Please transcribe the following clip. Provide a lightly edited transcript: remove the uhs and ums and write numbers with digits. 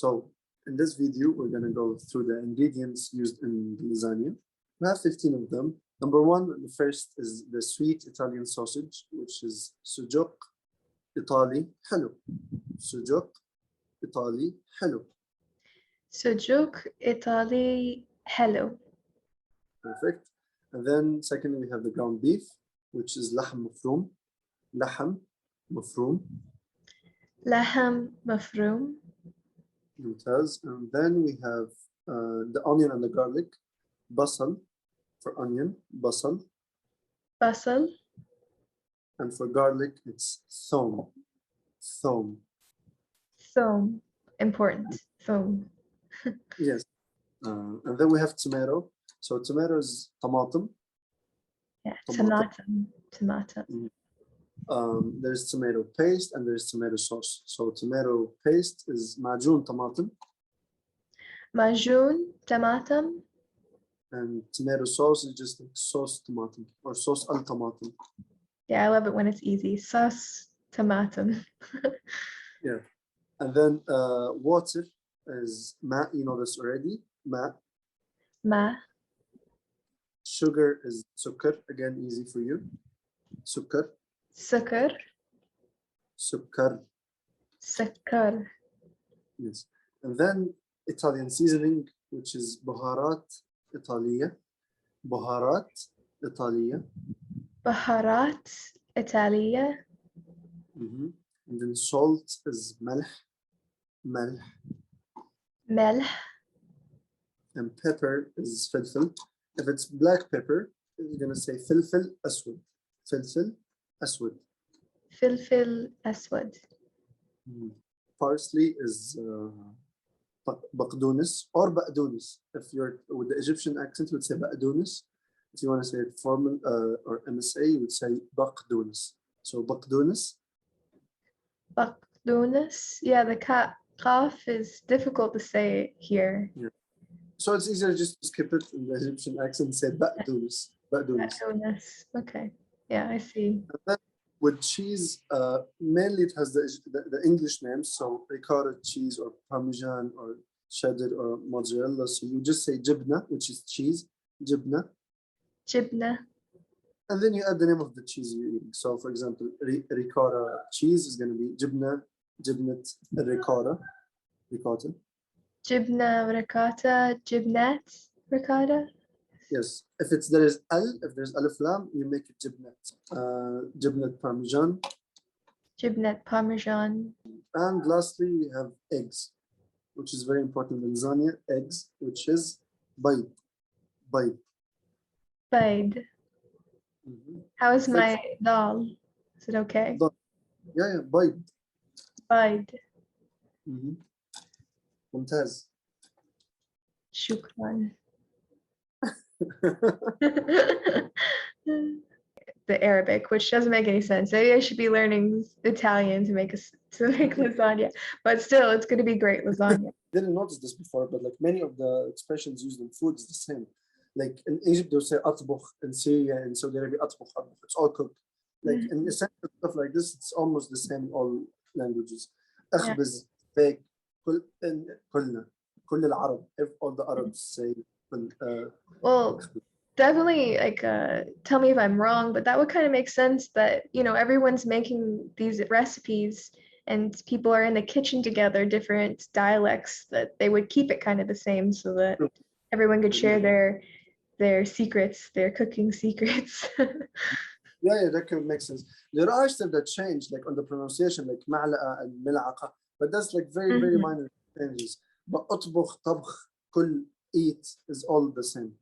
So in this video, we're going to go through the ingredients used in the lasagna. We have 15 of them. Number one, the first is the sweet Italian sausage, which is sujuk Italy hello. Sujuk Italy hello. Sujuk Italy hello. Perfect. And then secondly, we have the ground beef, which is لحم مفروم. لحم مفروم. لحم مفروم. ممتاز. And then we have the onion and the garlic. بصل for onion. بصل. بصل. And for garlic, it's thom. Thom. Thom. Important. Thom. Yes. And then we have tomato. So tomato is طماطم. Yeah, tomatum. Tomatum. There's tomato paste and there's tomato sauce. So tomato paste is معجون طماطم. معجون طماطم. And tomato sauce is just like sauce tomato or sauce al tomato. Yeah, I love it when it's easy. Sauce tomatum. Yeah. And then water is ma, you know this already. Ma. Ma. Sugar is سكر, again easy for you. سكر. سكر. سكر. سكر. Yes. And then Italian seasoning, which is بهارات إيطالية. بهارات إيطالية. بهارات إيطالية. And then salt is ملح. ملح. ملح. And pepper is فلفل. If it's black pepper, you're gonna say فلفل أسود. فلفل أسود. فلفل أسود. Parsley is بقدونس or badoones. If you're with the Egyptian accent, you would say badoones. If you want to say it formal or MSA, you would say بقدونس. So بقدونس. بقدونس. Yeah, the qaf is difficult to say here. Yeah. So it's easier just to skip it in the Egyptian accent and say badoones. Badoones. Badoones. Okay. Yeah, I see. And then with cheese, mainly it has the English names, so ricotta cheese or parmesan or cheddar or mozzarella. So you just say jibna, which is cheese, jibna. Jibna. And then you add the name of the cheese you're eating. So for example, ricotta cheese is going to be jibna, jibnat ricotta, ricotta. Jibna ricotta, jibnat ricotta. Yes, if there's alif lam, you make it jibnat. Jibnat parmesan. Jibnat parmesan. And lastly, we have eggs, which is very important in lasagna. Eggs, which is bayd. Bayd. Bayd. How is my dal? Is it okay? Yeah, bayd. Bayd. ممتاز. شكرا. The Arabic, which doesn't make any sense. Maybe I should be learning Italian to make lasagna, but still, it's going to be great lasagna. I didn't notice this before, but like many of the expressions used in food is the same. Like in Egypt, they'll say أطبخ. In Syria and Saudi Arabia, أطبخ. It's all cooked. Like in essential stuff like this, it's almost the same in all languages. أخبز, bake, كلنا, كل العرب. If all the Arabs say. Well, definitely, like, tell me if I'm wrong, but that would kind of make sense that, you know, everyone's making these recipes and people are in the kitchen together, different dialects, that they would keep it kind of the same so that everyone could share their secrets, their cooking secrets. Yeah, that can make sense. There are stuff that change, like on the pronunciation, like معلقة and ملعقة, but that's like very, very minor changes. But أطبخ, طبخ, كل, eat is all the same.